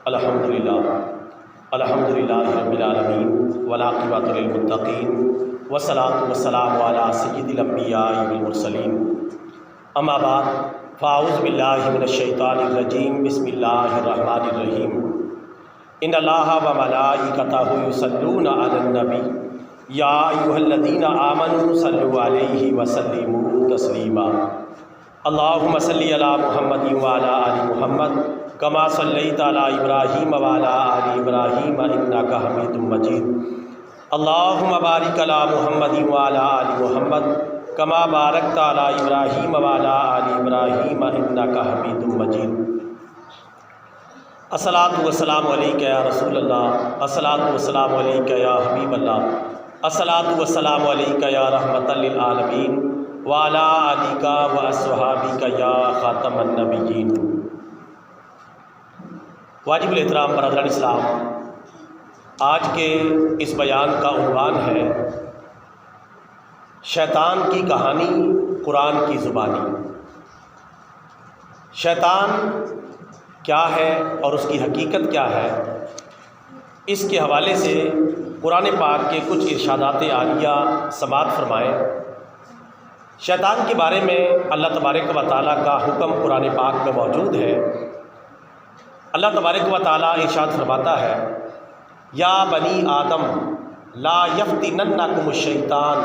الحمدللہ رب العالمین والعاقبۃ للمتقین والصلاۃ والسلام علی سید الانبیاء والمرسلین اما بعد فاعوذ باللہ من الشیطان الرجیم بسم اللہ الرحمن الرحیم ان اللہ وملائکتہ یصلون علی النبی یا ایھا الذین آمنوا صلوا علیہ وسلموا تسلیما اللہم صلی علی محمد وعلی آل محمد کما صلیت علی ابراہیم وعلی آل ابراہیم انک حمید مجید اللہم بارک علی محمد وعلی آل محمد کما بارکت علی ابراہیم وعلی آل ابراہیم انک حمید مجید الصلاۃ والسلام علیک یا رسول اللہ، الصلاۃ والسلام علیک یا حبیب اللہ، الصلاۃ والسلام علیک یا رحمۃ للعالمین وعلی آلک واصحابک یا خاتم النبیین۔ واجب الاحترام برادران اسلام، آج کے اس بیان کا عنوان ہے شیطان کی کہانی قرآن کی زبانی۔ شیطان کیا ہے اور اس کی حقیقت کیا ہے، اس کے حوالے سے قرآن پاک کے کچھ ارشادات عالیہ سماعت فرمائیں۔ شیطان کے بارے میں اللہ تبارک و تعالیٰ کا حکم قرآن پاک میں موجود ہے۔ اللہ تبارک و تعالیٰ ارشاد فرماتا ہے، یا بنی آدم لا یفتننکم الشیطان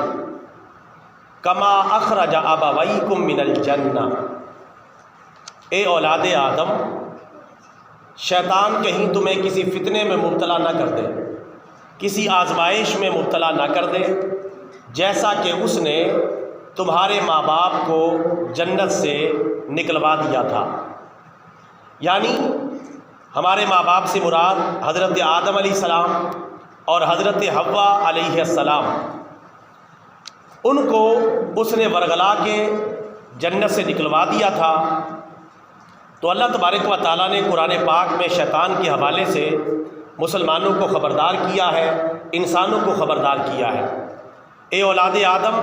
کما اخرج ابویکم من الجنہ۔ اے اولاد آدم، شیطان کہیں تمہیں کسی فتنے میں مبتلا نہ کر دے، کسی آزمائش میں مبتلا نہ کر دے، جیسا کہ اس نے تمہارے ماں باپ کو جنت سے نکلوا دیا تھا۔ یعنی ہمارے ماں باپ سے مراد حضرت آدم علیہ السلام اور حضرت حوا علیہ السلام، ان کو اس نے ورغلا کے جنت سے نکلوا دیا تھا۔ تو اللہ تبارک و تعالیٰ نے قرآن پاک میں شیطان کے حوالے سے مسلمانوں کو خبردار کیا ہے، انسانوں کو خبردار کیا ہے۔ اے اولاد آدم،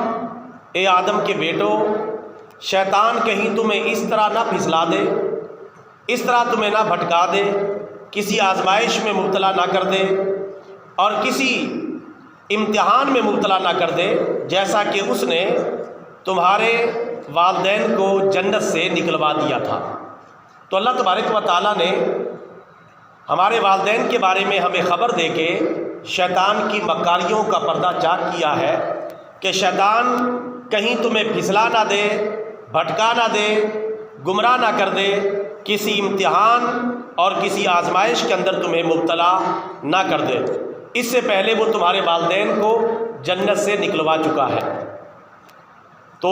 اے آدم کے بیٹو، شیطان کہیں تمہیں اس طرح نہ پھسلا دے، اس طرح تمہیں نہ بھٹکا دے، کسی آزمائش میں مبتلا نہ کر دے اور کسی امتحان میں مبتلا نہ کر دے، جیسا کہ اس نے تمہارے والدین کو جنت سے نکلوا دیا تھا۔ تو اللہ تبارک و تعالیٰ نے ہمارے والدین کے بارے میں ہمیں خبر دے کے شیطان کی مکاریوں کا پردہ چاک کیا ہے کہ شیطان کہیں تمہیں پھسلا نہ دے، بھٹکا نہ دے، گمراہ نہ کر دے، کسی امتحان اور کسی آزمائش کے اندر تمہیں مبتلا نہ کر دے۔ اس سے پہلے وہ تمہارے والدین کو جنت سے نکلوا چکا ہے۔ تو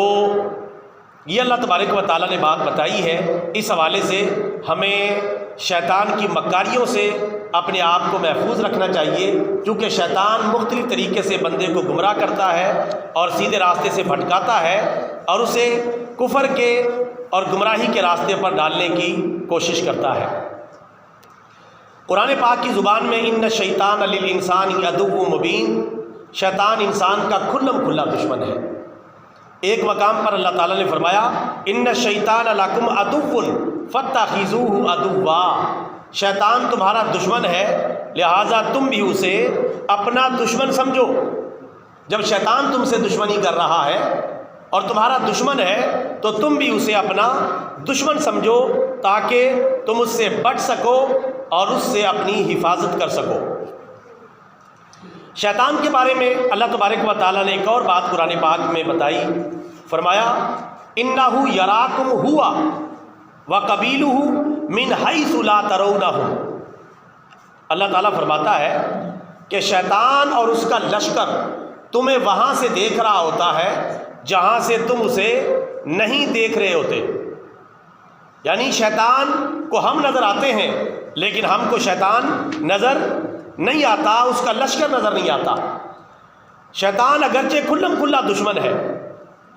یہ اللہ تبارک و تعالیٰ نے بات بتائی ہے۔ اس حوالے سے ہمیں شیطان کی مکاریوں سے اپنے آپ کو محفوظ رکھنا چاہیے، کیونکہ شیطان مختلف طریقے سے بندے کو گمراہ کرتا ہے اور سیدھے راستے سے بھٹکاتا ہے اور اسے کفر کے اور گمراہی کے راستے پر ڈالنے کی کوشش کرتا ہے۔ قرآن پاک کی زبان میں ان الشیطان للانسان عدو مبین، شیطان انسان کا کھلم کھلا دشمن ہے۔ ایک مقام پر اللہ تعالیٰ نے فرمایا، ان الشیطان لکم عدو فاتخذوہ عدوا، شیطان تمہارا دشمن ہے، لہٰذا تم بھی اسے اپنا دشمن سمجھو۔ جب شیطان تم سے دشمنی کر رہا ہے اور تمہارا دشمن ہے تو تم بھی اسے اپنا دشمن سمجھو، تاکہ تم اس سے بچ سکو اور اس سے اپنی حفاظت کر سکو۔ شیطان کے بارے میں اللہ تبارک و تعالیٰ نے ایک اور بات قرآن پاک میں بتائی، فرمایا، انہ یراکم ہوا وقبیلہ من حیث لا ترونہ۔ اللہ تعالیٰ فرماتا ہے کہ شیطان اور اس کا لشکر تمہیں وہاں سے دیکھ رہا ہوتا ہے جہاں سے تم اسے نہیں دیکھ رہے ہوتے۔ یعنی شیطان کو ہم نظر آتے ہیں لیکن ہم کو شیطان نظر نہیں آتا، اس کا لشکر نظر نہیں آتا۔ شیطان اگرچہ کھلم کھلا دشمن ہے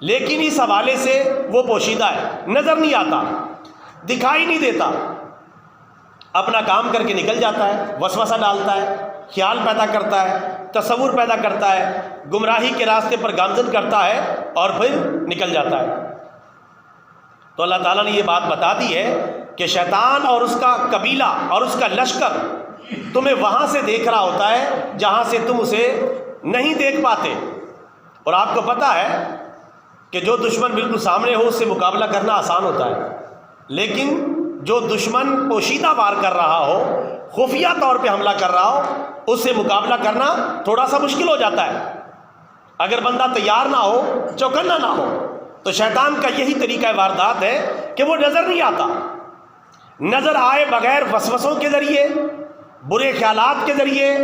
لیکن اس حوالے سے وہ پوشیدہ ہے، نظر نہیں آتا، دکھائی نہیں دیتا، اپنا کام کر کے نکل جاتا ہے، وسوسہ ڈالتا ہے، خیال پیدا کرتا ہے، تصور پیدا کرتا ہے، گمراہی کے راستے پر گامزن کرتا ہے اور پھر نکل جاتا ہے۔ تو اللہ تعالیٰ نے یہ بات بتا دی ہے کہ شیطان اور اس کا قبیلہ اور اس کا لشکر تمہیں وہاں سے دیکھ رہا ہوتا ہے جہاں سے تم اسے نہیں دیکھ پاتے. اور آپ کو پتہ ہے کہ جو دشمن بالکل سامنے ہو اس سے مقابلہ کرنا آسان ہوتا ہے، لیکن جو دشمن پوشیدہ وار کر رہا ہو، خفیہ طور پہ حملہ کر رہا ہو، اس سے مقابلہ کرنا تھوڑا سا مشکل ہو جاتا ہے. اگر بندہ تیار نہ ہو، چوکنا نہ ہو، تو شیطان کا یہی طریقہ واردات ہے کہ وہ نظر نہیں آتا. نظر آئے بغیر وسوسوں کے ذریعے، برے خیالات کے ذریعے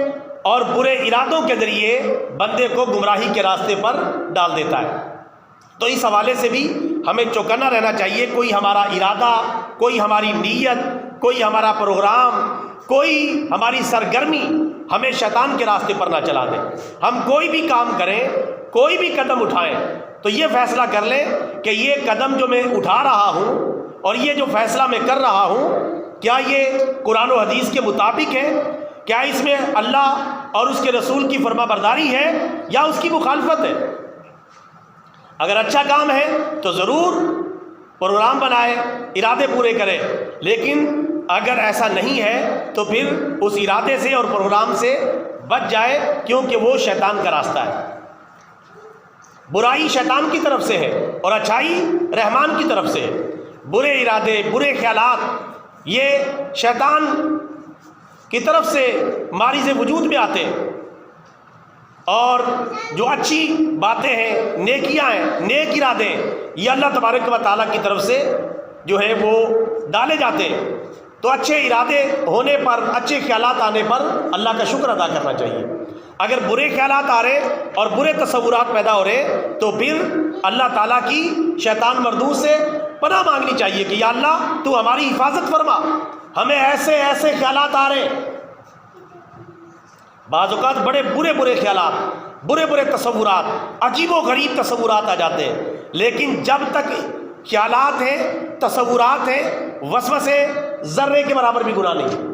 اور برے ارادوں کے ذریعے بندے کو گمراہی کے راستے پر ڈال دیتا ہے. تو اس حوالے سے بھی ہمیں چوکنا رہنا چاہیے. کوئی ہمارا ارادہ، کوئی ہماری نیت، کوئی ہمارا پروگرام، کوئی ہماری سرگرمی ہمیں شیطان کے راستے پر نہ چلا دے. ہم کوئی بھی کام کریں، کوئی بھی قدم اٹھائیں تو یہ فیصلہ کر لیں کہ یہ قدم جو میں اٹھا رہا ہوں اور یہ جو فیصلہ میں کر رہا ہوں، کیا یہ قرآن و حدیث کے مطابق ہے؟ کیا اس میں اللہ اور اس کے رسول کی فرما برداری ہے یا اس کی مخالفت ہے؟ اگر اچھا کام ہے تو ضرور پروگرام بنائے، ارادے پورے کرے، لیکن اگر ایسا نہیں ہے تو پھر اس ارادے سے اور پروگرام سے بچ جائے، کیونکہ وہ شیطان کا راستہ ہے. برائی شیطان کی طرف سے ہے اور اچھائی رحمان کی طرف سے ہے. برے ارادے، برے خیالات یہ شیطان کی طرف سے مارز وجود میں آتے ہیں، اور جو اچھی باتیں ہیں، نیکیاں ہیں، نیک ارادے ہیں، یہ اللہ تبارک و تعالیٰ کی طرف سے جو ہے وہ ڈالے جاتے ہیں. تو اچھے ارادے ہونے پر، اچھے خیالات آنے پر اللہ کا شکر ادا کرنا چاہیے. اگر برے خیالات آ رہے اور برے تصورات پیدا ہو رہے تو پھر اللہ تعالیٰ کی شیطان مردود سے پناہ مانگنی چاہیے کہ یا اللہ تو ہماری حفاظت فرما، ہمیں ایسے ایسے خیالات آ رہے ہیں. بعض اوقات بڑے برے خیالات، برے تصورات، عجیب و غریب تصورات آ جاتے ہیں، لیکن جب تک خیالات ہیں، تصورات ہیں، وسوسے ذرے کے برابر بھی گناہ نہیں،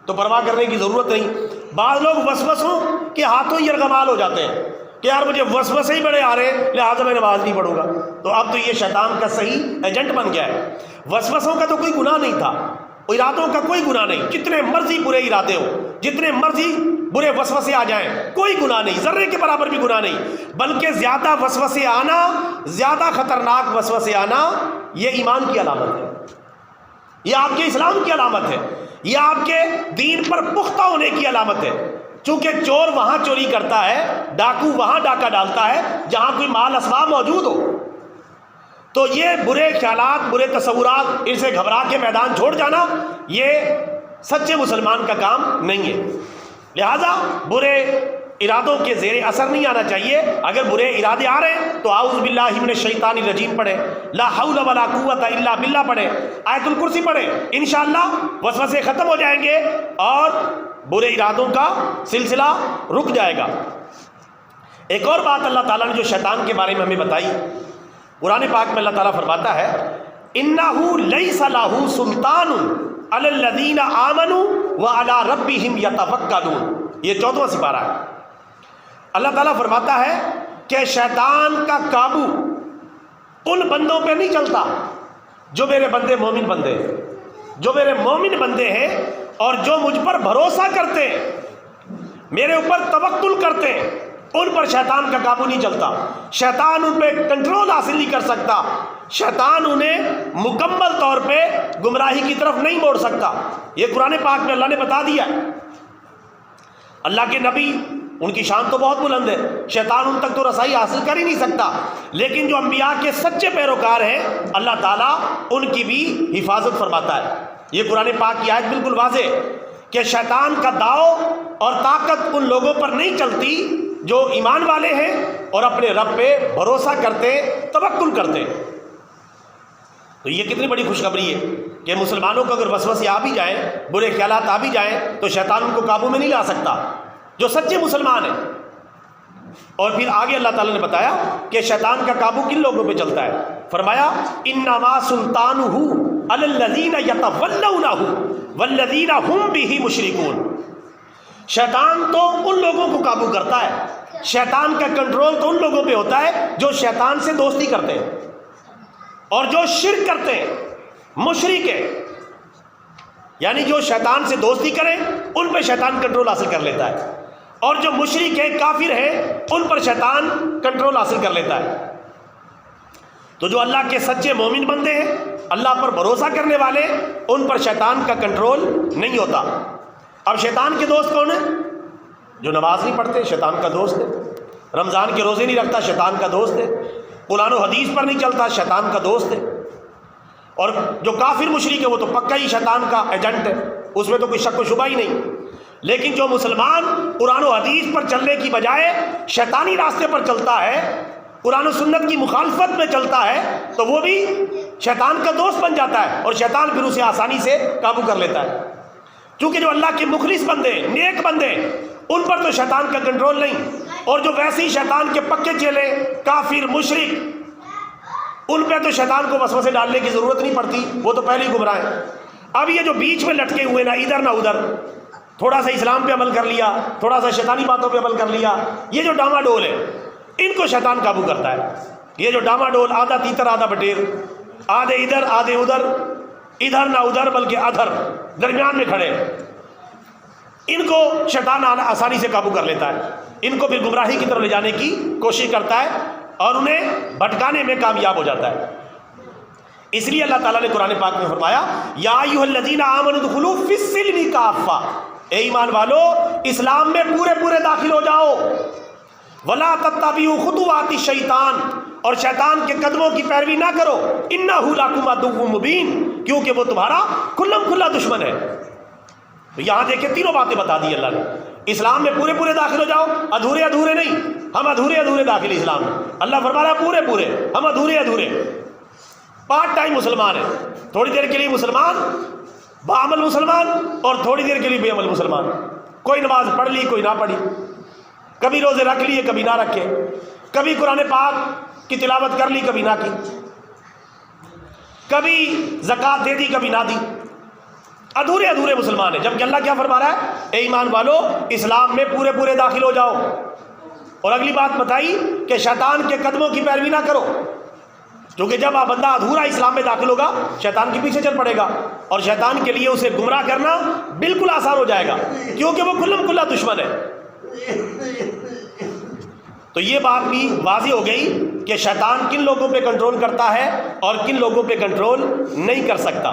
تو پرواہ کرنے کی ضرورت نہیں. بعض لوگ وسوسوں کے ہاتھوں ہی یرغمال ہو جاتے ہیں کہ یار مجھے وسوسے ہی بڑے آ رہے ہیں لہٰذا میں نماز نہیں پڑھوں گا. تو اب تو یہ شیطان کا صحیح ایجنٹ بن گیا ہے. وسوسوں کا تو کوئی گناہ نہیں تھا، ارادوں کا کوئی گناہ نہیں. جتنے مرضی برے ارادے ہو، جتنے مرضی برے وسوسے آ جائیں، کوئی گناہ نہیں، ذرے کے برابر بھی گناہ نہیں. بلکہ زیادہ وسوسے آنا، زیادہ خطرناک وسوسے آنا، یہ ایمان کی علامت ہے، یہ آپ کے اسلام کی علامت ہے، یہ آپ کے دین پر پختہ ہونے کی علامت ہے. چونکہ چور وہاں چوری کرتا ہے، ڈاکو وہاں ڈاکہ ڈالتا ہے جہاں کوئی مال اسباب موجود ہو. تو یہ برے خیالات، برے تصورات، ان سے گھبرا کے میدان چھوڑ جانا یہ سچے مسلمان کا کام نہیں ہے. لہذا برے ارادوں کے زیر اثر نہیں آنا چاہیے. اگر برے ارادے آ رہے ہیں تو اعوذ باللہ من الشیطان الرجیم پڑھیں، لا حول ولا قوت الا باللہ پڑھیں، آیت الکرسی پڑھیں، انشاءاللہ وسوسے ختم ہو جائیں گے اور برے ارادوں کا سلسلہ رک جائے گا. ایک اور بات اللہ تعالیٰ نے جو شیطان کے بارے میں ہمیں بتائی، قرآن پاک میں اللہ تعالیٰ فرماتا ہے انہ لیس لہ سلطان علی الذین آمنوا وعلی ربہم یتوکلون. یہ 14واں سپارہ ہے. اللہ تعالیٰ فرماتا ہے کہ شیطان کا قابو ان بندوں پہ نہیں چلتا جو میرے بندے مومن بندے ہیں، جو میرے مومن بندے ہیں اور جو مجھ پر بھروسہ کرتے ہیں، میرے اوپر توکل کرتے ہیں، ان پر شیطان کا قابو نہیں چلتا. شیطان ان پہ کنٹرول حاصل نہیں کر سکتا. شیطان انہیں مکمل طور پہ گمراہی کی طرف نہیں موڑ سکتا. یہ قرآن پاک میں اللہ نے بتا دیا. اللہ کے نبی، ان کی شان تو بہت بلند ہے، شیطان ان تک تو رسائی حاصل کر ہی نہیں سکتا. لیکن جو انبیاء کے سچے پیروکار ہیں اللہ تعالیٰ ان کی بھی حفاظت فرماتا ہے. یہ قرآن پاک کی آیت بالکل واضح ہے کہ شیطان کا داؤ اور طاقت ان لوگوں پر نہیں چلتی جو ایمان والے ہیں اور اپنے رب پہ بھروسہ کرتے، توکل کرتے. تو یہ کتنی بڑی خوشخبری ہے کہ مسلمانوں کو اگر وسوسے آ بھی جائیں، برے خیالات آ بھی جائیں تو شیطان ان کو قابو میں نہیں لا سکتا جو سچے مسلمان ہیں. اور پھر آگے اللہ تعالیٰ نے بتایا کہ شیطان کا قابو کن لوگوں پہ چلتا ہے. فرمایا انما سلطانہ علی الذین یتولونہ والذین ہم بہ مشرکون. شیطان تو ان لوگوں کو قابو کرتا ہے، شیطان کا کنٹرول تو ان لوگوں پہ ہوتا ہے جو شیطان سے دوستی کرتے ہیں. اور جو شرک کرتے ہیں مشرک ہیں، یعنی جو شیطان سے دوستی کریں ان پہ شیطان کنٹرول حاصل کر لیتا ہے، اور جو مشرک ہیں کافر ہیں ان پر شیطان کنٹرول حاصل کر لیتا ہے۔ تو جو اللہ کے سچے مومن بندے ہیں، اللہ پر بھروسہ کرنے والے، ان پر شیطان کا کنٹرول نہیں ہوتا۔ اب شیطان کے دوست کون ہیں؟ جو نماز نہیں پڑھتے شیطان کا دوست ہے، رمضان کے روزے نہیں رکھتا شیطان کا دوست ہے، قرآن و حدیث پر نہیں چلتا شیطان کا دوست ہے، اور جو کافر مشرک ہے وہ تو پکا ہی شیطان کا ایجنٹ ہے، اس میں تو کوئی شک و شبہ ہی نہیں۔ لیکن جو مسلمان قرآن و حدیث پر چلنے کی بجائے شیطانی راستے پر چلتا ہے، قرآن و سنت کی مخالفت میں چلتا ہے، تو وہ بھی شیطان کا دوست بن جاتا ہے، اور شیطان پھر اسے آسانی سے قابو کر لیتا ہے۔ کیونکہ جو اللہ کے مخلص بندے، نیک بندے، ان پر تو شیطان کا کنٹرول نہیں، اور جو ویسے ہی شیطان کے پکے چیلے کافر مشرک، ان پہ تو شیطان کو وسوسے ڈالنے کی ضرورت نہیں پڑتی، وہ تو پہلے ہی گمراہ ہیں۔ اب یہ جو بیچ میں لٹکے ہوئے نہ ادھر نہ ادھر، تھوڑا سا اسلام پہ عمل کر لیا، تھوڑا سا شیطانی باتوں پہ عمل کر لیا، یہ جو ڈاما ڈول ہے ان کو شیطان قابو کرتا ہے۔ یہ جو ڈاما ڈول، آدھا تیتر آدھا بٹیر، آدھے ادھر آدھے ادھر، ادھر نہ ادھر بلکہ ادھر، درمیان میں کھڑے، ان کو شیطان آسانی سے قابو کر لیتا ہے، ان کو پھر گمراہی کی طرف لے جانے کی کوشش کرتا ہے اور انہیں بھٹکانے میں کامیاب ہو جاتا ہے۔ اس لیے اللہ تعالیٰ نے قرآن پاک میں فرمایا، یا ایھا الذین آمنوا ادخلوا فی السلم کافہ، اے ایمان والو اسلام میں پورے پورے داخل ہو جاؤ، ولا تتبعوا خطوات الشیطان، اور شیطان کے قدموں کی پیروی نہ کرو، انہ لکم عدو مبین، کیونکہ وہ تمہارا کھلم کھلا دشمن ہے۔ تو یہاں دیکھیں تینوں باتیں بتا دی اللہ نے، اسلام میں پورے پورے داخل ہو جاؤ، ادھورے ادھورے نہیں، ہم ادھورے ادھورے داخل اسلام میں، اللہ فرما رہا ہے پورے پورے، ہم ادھورے ادھورے، پارٹ ٹائم مسلمان ہیں، تھوڑی دیر کے لیے مسلمان، بعمل مسلمان، اور تھوڑی دیر کے لیے بے عمل مسلمان، کوئی نماز پڑھ لی کوئی نہ پڑھی، کبھی روزے رکھ لیے کبھی نہ رکھے، کبھی قرآن پاک کی تلاوت کر لی کبھی نہ کی، کبھی زکوٰۃ دے دی کبھی نہ دی، ادھورے ادھورے مسلمان ہیں۔ جبکہ اللہ کیا فرما رہا ہے، اے ایمان والو اسلام میں پورے پورے داخل ہو جاؤ، اور اگلی بات بتائی کہ شیطان کے قدموں کی پیروی نہ کرو، کیونکہ جب آپ بندہ ادھورا اسلام میں داخل ہوگا شیطان کے پیچھے چل پڑے گا، اور شیطان کے لیے اسے گمراہ کرنا بالکل آسان ہو جائے گا، کیونکہ وہ کھلم کھلا دشمن ہے۔ تو یہ بات بھی واضح ہو گئی کہ شیطان کن لوگوں پہ کنٹرول کرتا ہے اور کن لوگوں پہ کنٹرول نہیں کر سکتا۔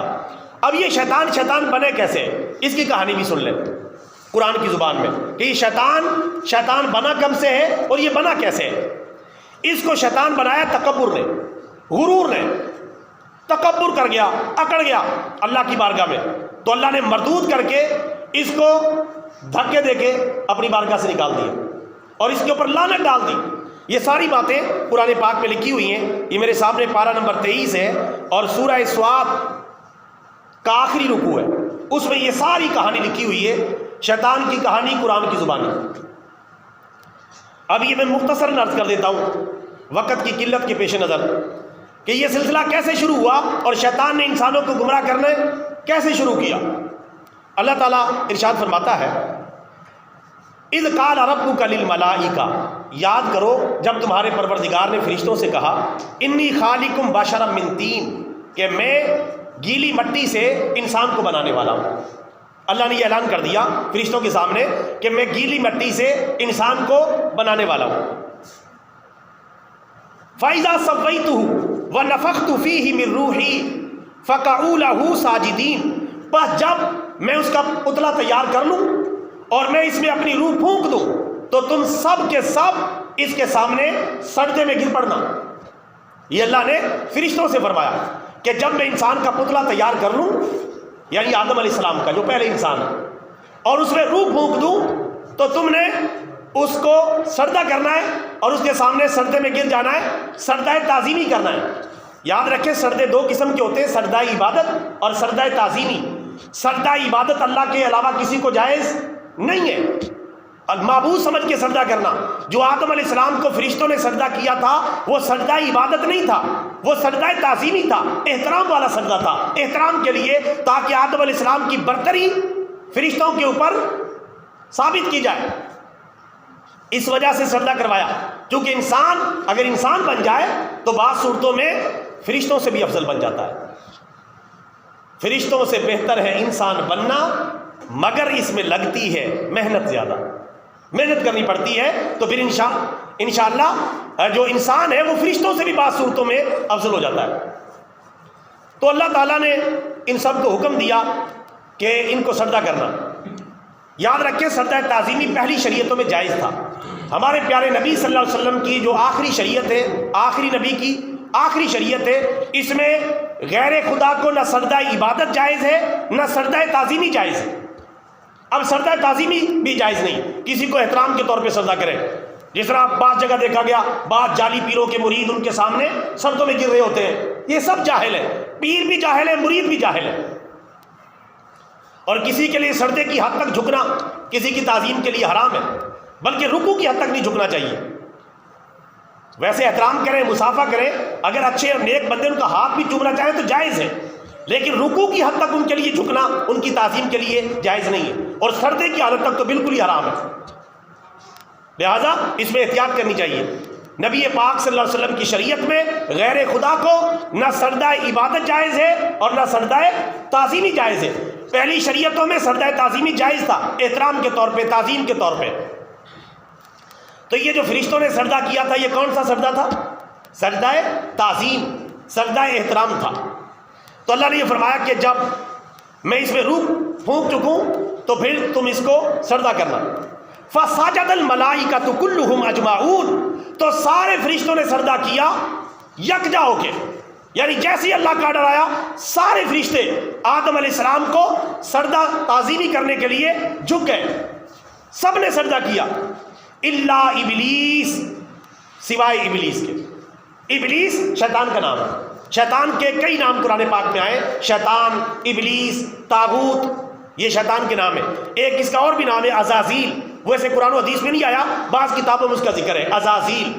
اب یہ شیطان بنے کیسے، اس کی کہانی بھی سن لیں قرآن کی زبان میں، کہ یہ شیطان بنا کب سے ہے اور یہ بنا کیسے ہے۔ اس کو شیطان بنایا تکبر نے، غرور نے، تکبر کر گیا، اکڑ گیا اللہ کی بارگاہ میں، تو اللہ نے مردود کر کے اس کو دھکے دے کے اپنی بارگاہ سے نکال دیا اور اس کے اوپر لعنت ڈال دی۔ یہ ساری باتیں قرآن پاک میں لکھی ہوئی ہیں، یہ میرے سامنے پارہ نمبر 23 ہے، اور سورہ صاد کا آخری رکوع ہے، اس میں یہ ساری کہانی لکھی ہوئی ہے، شیطان کی کہانی قرآن کی زبان میں۔ اب یہ میں مختصر عرض کر دیتا ہوں وقت کی قلت کے پیش نظر، کہ یہ سلسلہ کیسے شروع ہوا اور شیطان نے انسانوں کو گمراہ کرنا کیسے شروع کیا۔ اللہ تعالیٰ ارشاد فرماتا ہے، اذ قال ربک للملائکہ، یاد کرو جب تمہارے پروردگار نے فرشتوں سے کہا، انی خالق بشرا من طین، کہ میں گیلی مٹی سے انسان کو بنانے والا ہوں۔ اللہ نے یہ اعلان کر دیا فرشتوں کے سامنے کہ میں گیلی مٹی سے انسان کو بنانے والا ہوں۔ فَإِذَا سَوَّيْتُهُ وَنَفَخْتُ فِيهِ مِن رُوحِي فَقَعُوا لَهُ سَاجِدِينَ، بس جب میں اس کا پتلا تیار کر لوں اور میں اس میں اپنی روح پھونک دوں تو تم سب کے سب اس کے سامنے سجدے میں گر پڑنا۔ یہ اللہ نے فرشتوں سے فرمایا کہ جب میں انسان کا پتلا تیار کر لوں، یعنی آدم علیہ السلام کا جو پہلے انسان ہے، اور اس میں روح پھونک دوں تو تم نے اس کو سجدہ کرنا ہے اور اس کے سامنے سجدے میں گر جانا ہے، سجدہ تعظیمی کرنا ہے۔ یاد رکھیں سجدے دو قسم کے ہوتے ہیں، سجدہ عبادت اور سجدہ تعظیمی۔ سجدہ عبادت اللہ کے علاوہ کسی کو جائز نہیں ہے، معبود سمجھ کے سجدہ کرنا۔ جو آدم علیہ السلام کو فرشتوں نے سجدہ کیا تھا وہ سجدہ عبادت نہیں تھا، وہ سجدہ تعظیمی تھا، احترام والا سجدہ تھا، احترام کے لیے، تاکہ آدم علیہ السلام کی برتری فرشتوں کے اوپر ثابت کی جائے، اس وجہ سے سجدہ کروایا۔ کیونکہ انسان اگر انسان بن جائے تو بعض صورتوں میں فرشتوں سے بھی افضل بن جاتا ہے. فرشتوں سے بہتر ہے انسان بننا، مگر اس میں لگتی ہے محنت، زیادہ محنت کرنی پڑتی ہے. تو پھر انشاءاللہ جو انسان ہے وہ فرشتوں سے بھی بعض صورتوں میں افضل ہو جاتا ہے. تو اللہ تعالیٰ نے ان سب کو حکم دیا کہ ان کو سجدہ کرنا. یاد رکھیں سجدہ تعظیمی پہلی شریعتوں میں جائز تھا. ہمارے پیارے نبی صلی اللہ علیہ وسلم کی جو آخری شریعت ہے، آخری نبی کی آخری شریعت ہے، اس میں غیر خدا کو نہ سجدہ عبادت جائز ہے نہ سجدہ تعظیمی جائز ہے. اب سجدہ تعظیمی بھی جائز نہیں، کسی کو احترام کے طور پہ سجدہ کرے. جس طرح بعض جگہ دیکھا گیا بعض جعلی پیروں کے مرید ان کے سامنے سجدوں میں گر رہے ہوتے ہیں. یہ سب جاہل ہے، پیر بھی جاہل ہے، مرید بھی جاہل ہے. اور کسی کے لیے سجدے کی حد تک جھکنا کسی کی تعظیم کے لیے حرام ہے، بلکہ رکوع کی حد تک نہیں جھکنا چاہیے. ویسے احترام کریں، مصافحہ کریں، اگر اچھے اور نیک بندے ان کا ہاتھ بھی چومنا چاہیں تو جائز ہے، لیکن رکوع کی حد تک ان کے لیے جھکنا ان کی تعظیم کے لیے جائز نہیں ہے، اور سجدے کی حالت تک تو بالکل ہی حرام ہے. لہذا اس میں احتیاط کرنی چاہیے. نبی پاک صلی اللہ علیہ وسلم کی شریعت میں غیر خدا کو نہ سجدہ عبادت جائز ہے اور نہ سجدہ تعظیمی جائز ہے. پہلی شریعتوں میں سجدہ تعظیمی جائز تھا، احترام کے طور پہ، تعظیم کے طور پہ. تو یہ جو فرشتوں نے سجدہ کیا تھا، یہ کون سا سجدہ تھا؟ سجدہ تعظیم، سجدہ احترام تھا. تو اللہ نے یہ فرمایا کہ جب میں اس میں روح پھونک چکوں تو پھر تم اس کو سجدہ کرنا. فسجد الملائکۃ کلھم اجمعون، تو سارے فرشتوں نے سجدہ کیا یکجا ہو کے. یعنی جیسے ہی اللہ کا آرڈر آیا سارے فرشتے آدم علیہ السلام کو سجدہ تعظیمی کرنے کے لیے جھک گئے، سب نے سجدہ کیا الا ابلیس، سوائے ابلیس کے. ابلیس شیطان کا نام ہے. شیطان کے کئی نام قرآن پاک میں آئے، شیطان، ابلیس، طاغوت، یہ شیطان کے نام ہے. ایک اس کا اور بھی نام ہے عزازیل، ویسے قرآن و حدیث میں نہیں آیا، بعض کتابوں میں اس کا ذکر ہے عزازیل.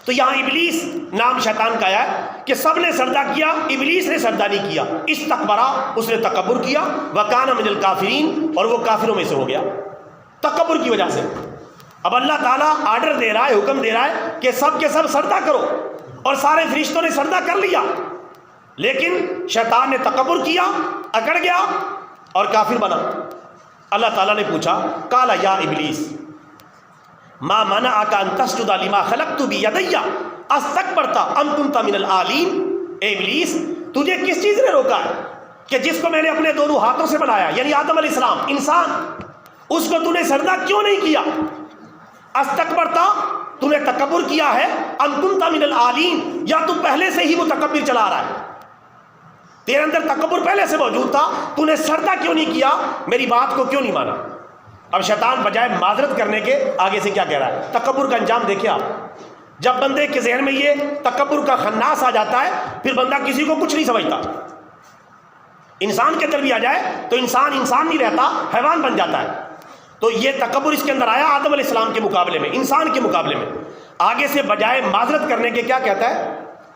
تو یہاں ابلیس نام شیطان کا آیا ہے کہ سب نے سجدہ کیا، ابلیس نے سجدہ نہیں کیا. استکبرا، اس نے تکبر کیا، وکان من الکافرین، اور وہ کافروں میں سے ہو گیا تکبر کی وجہ سے. اب اللہ تعالیٰ آرڈر دے رہا ہے، حکم دے رہا ہے کہ سب کے سب سجدہ کرو، اور سارے فرشتوں نے سجدہ کر لیا، لیکن شیطان نے تکبر کیا، اکڑ گیا اور کافر بنا. اللہ تعالیٰ نے پوچھا قال یا ابلیس ما منعک ان تسجد لما خلقت بیدی استکبرت ام کنت من العالین. اے ابلیس، تجھے کس چیز نے روکا ہے کہ جس کو میں نے اپنے دونوں ہاتھوں سے بنایا، یعنی آدم علیہ السلام انسان، اس کو تو نے سجدہ کیوں نہیں کیا؟ استکبرت، تو نے تکبر کیا ہے، ام کنت من العالین، یا تو پہلے سے ہی متکبر چلا رہا ہے، تیرے اندر تکبر پہلے سے موجود تھا، تو نے سجدہ کیوں نہیں کیا، میری بات کو کیوں نہیں مانا؟ اب شیطان بجائے معذرت کرنے کے آگے سے کیا کہہ رہا ہے؟ تکبر کا انجام دیکھیں آپ. جب بندے کے ذہن میں یہ تکبر کا خناس آ جاتا ہے پھر بندہ کسی کو کچھ نہیں سمجھتا. انسان کے اندر بھی آ جائے تو انسان نہیں رہتا، حیوان بن جاتا ہے. تو یہ تکبر اس کے اندر آیا آدم علیہ السلام کے مقابلے میں، انسان کے مقابلے میں. آگے سے بجائے معذرت کرنے کے کیا کہتا ہے؟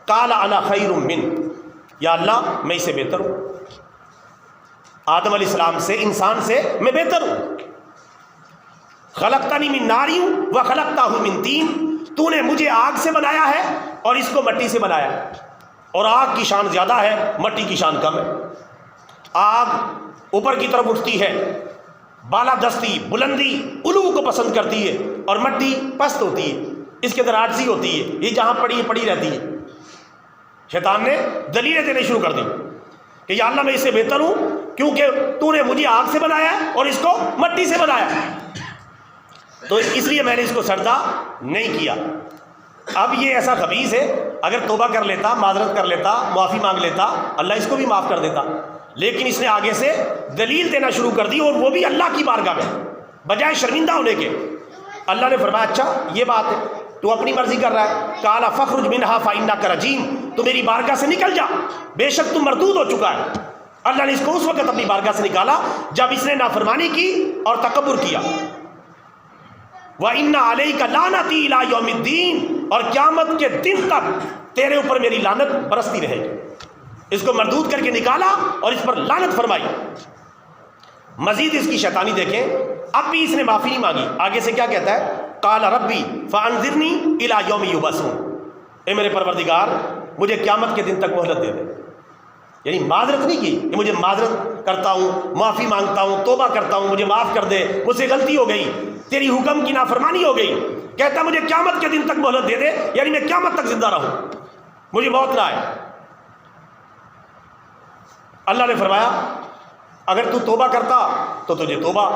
قال انا خیر من، یا اللہ میں اس سے بہتر ہوں، آدم علیہ السلام سے، انسان سے میں بہتر ہوں. خلقتنی من نار وخلقتہ من طین، تو نے مجھے آگ سے بنایا ہے اور اس کو مٹی سے بنایا ہے، اور آگ کی شان زیادہ ہے، مٹی کی شان کم ہے. آگ اوپر کی طرف اٹھتی ہے، بالا دستی، بلندی، علو کو پسند کرتی ہے، اور مٹی پست ہوتی ہے، اس کے اندر عاجزی ہوتی ہے، یہ جہاں پڑی رہتی ہے. شیطان نے دلیلیں دینے شروع کر دی کہ یا اللہ میں اس سے بہتر ہوں کیونکہ تو نے مجھے آگ سے بنایا ہے اور اس کو مٹی سے بنایا ہے، تو اس لیے میں نے اس کو سجدہ نہیں کیا. اب یہ ایسا خبیث ہے، اگر توبہ کر لیتا، معذرت کر لیتا، معافی مانگ لیتا، اللہ اس کو بھی معاف کر دیتا. لیکن اس نے آگے سے دلیل دینا شروع کر دی، اور وہ بھی اللہ کی بارگاہ میں، بجائے شرمندہ ہونے کے. اللہ نے فرمایا اچھا یہ بات ہے، تو اپنی مرضی کر رہا ہے. قال فاخرج منها فانک رجیم، تو میری بارگاہ سے نکل جا، بے شک تم مردود ہو چکا ہے. اللہ نے اس کو اس وقت اپنی بارگاہ سے نکالا جب اس نے نافرمانی کی اور تکبر کیا. وَإِنَّ عَلَيْكَ لَعْنَتِي إِلَىٰ يَوْمِ الدِّينِ، اور قیامت کے دن تک تیرے اوپر میری لعنت برستی رہے گی. اس کو مردود کر کے نکالا اور اس پر لعنت فرمائی. مزید اس کی شیطانی دیکھیں، اب بھی اس نے معافی نہیں مانگی. آگے سے کیا کہتا ہے؟ قال ربی فانظرنی الی یوم یبعثون، اے میرے پروردگار مجھے قیامت کے دن تک مہلت دے دے. یعنی معذرت نہیں کی کہ مجھے معذرت کرتا ہوں، معافی مانگتا ہوں، توبہ کرتا ہوں، مجھے معاف کر دے، مجھ سے غلطی ہو گئی، تیری حکم کی نافرمانی ہو گئی. کہتا مجھے قیامت کے دن تک مہلت دے دے، یعنی میں قیامت تک زندہ رہوں، مجھے موت نہ آئے. اللہ نے فرمایا اگر تو توبہ کرتا تو تجھے توبہ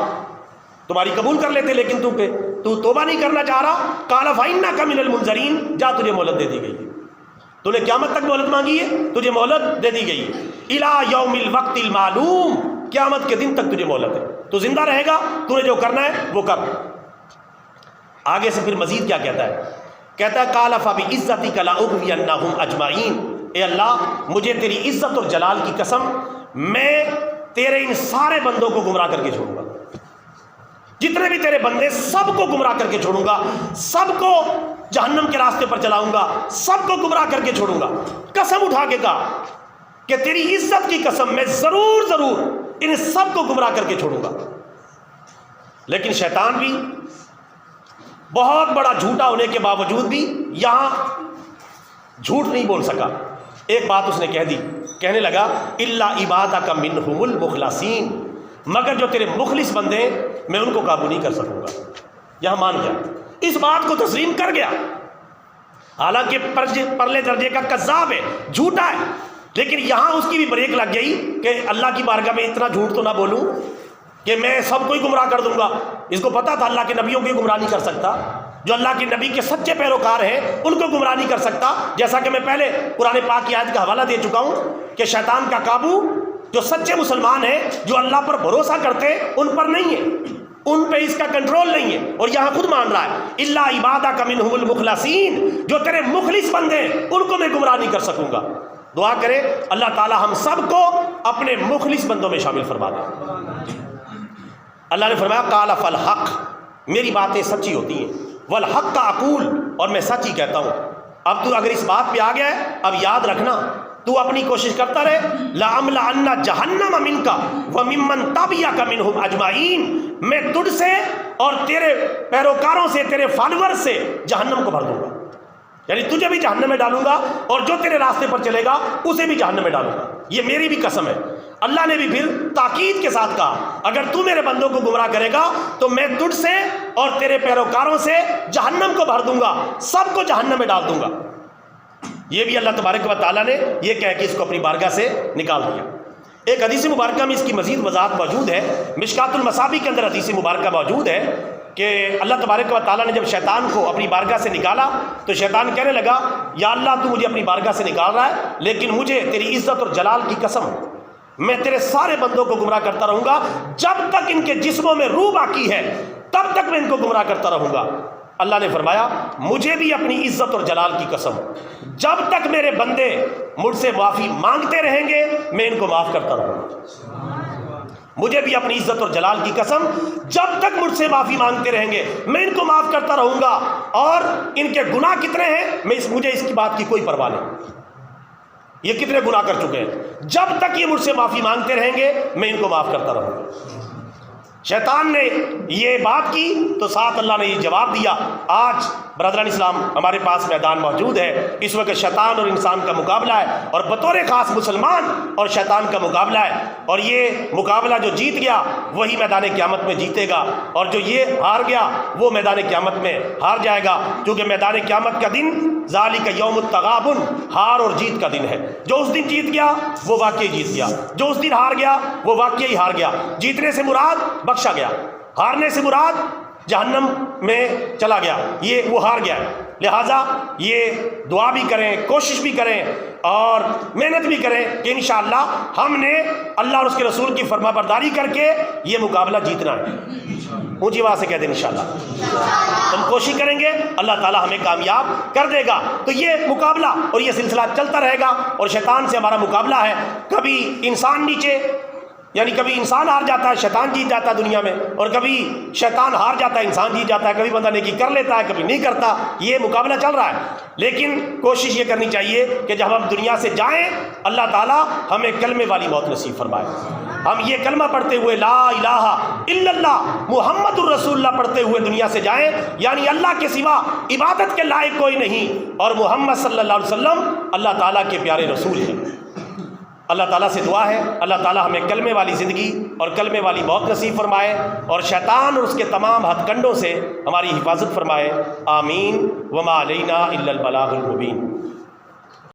تمہاری قبول کر لیتے، لیکن تو توبہ نہیں کرنا چاہ رہا. قال فإنک من المنظرین، جا تجھے مہلت دے دی گئی. تو نے قیامت تک مہلت مانگی ہے، تجھے مہلت دے دی گئی. الی یوم الوقت المعلوم، قیامت کے دن تک تجھے مہلت ہے، تو زندہ رہے گا، تو نے جو کرنا ہے وہ کر. آگے سے پھر مزید کیا کہتا ہے؟ کہتا ہے قال فبعزتک لأغوینہم اجمعین، اے اللہ مجھے تیری عزت اور جلال کی قسم، میں تیرے ان سارے بندوں کو گمراہ کر کے چھوڑوں گا. جتنے بھی تیرے بندے سب کو گمراہ کر کے چھوڑوں گا، سب کو جہنم کے راستے پر چلاؤں گا، سب کو گمراہ کر کے چھوڑوں گا. قسم اٹھا کے کہا کہ تیری عزت کی قسم میں ضرور ان سب کو گمراہ کر کے چھوڑوں گا. لیکن شیطان بھی بہت بڑا جھوٹا ہونے کے باوجود بھی یہاں جھوٹ نہیں بول سکا. ایک بات اس نے کہہ دی، کہنے لگا الا عبادک منہم المخلصین، مگر جو تیرے مخلص بندے ہیں میں ان کو قابو نہیں کر سکوں گا. یہاں مان گیا، اس بات کو تسلیم کر گیا. حالانکہ پرلے درجے کا کذاب ہے، جھوٹا ہے، لیکن یہاں اس کی بھی بریک لگ گئی کہ اللہ کی بارگاہ میں اتنا جھوٹ تو نہ بولوں کہ میں سب کو ہی گمراہ کر دوں گا. اس کو پتا تھا اللہ کے نبیوں کو ہی گمراہ نہیں کر سکتا، جو اللہ کے نبی کے سچے پیروکار ہیں ان کو گمراہ نہیں کر سکتا. جیسا کہ میں پہلے قرآن پاک کی آیت کا حوالہ دے چکا ہوں کہ شیطان کا قابو جو سچے مسلمان ہیں، جو اللہ پر بھروسہ کرتے ان پر نہیں ہے، ان پہ اس کا کنٹرول نہیں ہے. اور یہاں خود مان رہا ہے الا عبادک منہم المخلصین، جو تیرے مخلص بندے ہیں ان کو میں گمراہ نہیں کر سکوں گا. دعا کرے اللہ تعالی ہم سب کو اپنے مخلص بندوں میں شامل فرما دے. اللہ نے فرمایا قال فالحق، میری باتیں سچی ہوتی ہیں، والحق اقول، اور میں سچ ہی کہتا ہوں. اب تو اگر اس بات پہ آ گیا ہے، اب یاد رکھنا تو اپنی کوشش کرتا رہے. لَأَمْلَأَنَّ جَهَنَّمَ مِنْكَ وَمِمَّنْ تَبِعَكَ مِنْهُمْ أَجْمَعِينَ، میں تجھ سے اور تیرے پیروکاروں سے، تیرے فالوور سے جہنم کو بھر دوں گا. یعنی تجھے بھی جہنم میں ڈالوں گا اور جو تیرے راستے پر چلے گا اسے بھی جہنم میں ڈالوں گا. یہ میری بھی قسم ہے. اللہ نے بھی پھر تاکید کے ساتھ کہا اگر تو میرے بندوں کو گمراہ کرے گا تو میں تجھ سے اور تیرے پیروکاروں سے جہنم کو بھر دوں گا، سب کو جہنم میں ڈال دوں گا. یہ بھی اللہ تبارک و تعالیٰ نے یہ کہہ کے اس کو اپنی بارگاہ سے نکال دیا. ایک حدیث مبارکہ میں اس کی مزید وضاحت موجود ہے. مشکات المصابیح کے اندر حدیث مبارکہ موجود ہے کہ اللہ تبارک و تعالیٰ نے جب شیطان کو اپنی بارگاہ سے نکالا تو شیطان کہنے لگا یا اللہ تو مجھے اپنی بارگاہ سے نکال رہا ہے، لیکن مجھے تیری عزت اور جلال کی قسم میں تیرے سارے بندوں کو گمراہ کرتا رہوں گا جب تک ان کے جسموں میں روح باقی ہے، تب تک میں ان کو گمراہ کرتا رہوں گا. اللہ نے فرمایا مجھے بھی اپنی عزت اور جلال کی قسم، جب تک میرے بندے مجھ سے معافی مانگتے رہیں گے میں ان کو معاف کرتا رہوں گا. مجھے بھی اپنی عزت اور جلال کی قسم، جب تک مجھ سے معافی مانگتے رہیں گے میں ان کو معاف کرتا رہوں گا. اور ان کے گناہ کتنے ہیں مجھے اس کی بات کی کوئی پرواہ نہیں، یہ کتنے گناہ کر چکے ہیں، جب تک یہ مجھ سے معافی مانگتے رہیں گے میں ان کو معاف کرتا رہوں گا. شیطان نے یہ بات کی تو ساتھ اللہ نے یہ جواب دیا. آج برادران اسلام ہمارے پاس میدان موجود ہے، اس وقت شیطان اور انسان کا مقابلہ ہے، اور بطور خاص مسلمان اور شیطان کا مقابلہ ہے. اور یہ مقابلہ جو جیت گیا وہی میدان قیامت میں جیتے گا، اور جو یہ ہار گیا وہ میدان قیامت میں ہار جائے گا. کیونکہ میدان قیامت کا دن ذالک یوم التغابن، ہار اور جیت کا دن ہے. جو اس دن جیت گیا وہ واقعی جیت گیا، جو اس دن ہار گیا وہ واقعی ہار گیا. جیتنے سے مراد بخشا گیا، ہارنے سے مراد جہنم میں چلا گیا، یہ وہ ہار گیا. لہٰذا یہ دعا بھی کریں، کوشش بھی کریں اور محنت بھی کریں کہ انشاءاللہ ہم نے اللہ اور اس کے رسول کی فرما برداری کر کے یہ مقابلہ جیتنا ہے. اونچی آواز سے کہہ دیں انشاءاللہ. ہم کوشش کریں گے، اللہ تعالی ہمیں کامیاب کر دے گا. تو یہ مقابلہ اور یہ سلسلہ چلتا رہے گا، اور شیطان سے ہمارا مقابلہ ہے. کبھی انسان نیچے، یعنی کبھی انسان ہار جاتا ہے شیطان جیت جاتا ہے دنیا میں، اور کبھی شیطان ہار جاتا ہے انسان جیت جاتا ہے. کبھی بندہ نیکی کر لیتا ہے کبھی نہیں کرتا. یہ مقابلہ چل رہا ہے، لیکن کوشش یہ کرنی چاہیے کہ جب ہم دنیا سے جائیں اللہ تعالیٰ ہمیں کلمے والی موت نصیب فرمائے. ہم یہ کلمہ پڑھتے ہوئے لا الہ الا اللہ محمد الرسول اللہ پڑھتے ہوئے دنیا سے جائیں، یعنی اللہ کے سوا عبادت کے لائق کوئی نہیں، اور محمد صلی اللہ علیہ وسلم اللہ تعالیٰ کے پیارے رسول ہیں۔ اللہ تعالیٰ سے دعا ہے اللہ تعالیٰ ہمیں کلمے والی زندگی اور کلمے والی موت نصیب فرمائے، اور شیطان اور اس کے تمام ہتھ کنڈوں سے ہماری حفاظت فرمائے، آمین۔ وما علینا الا البلاغ المبین۔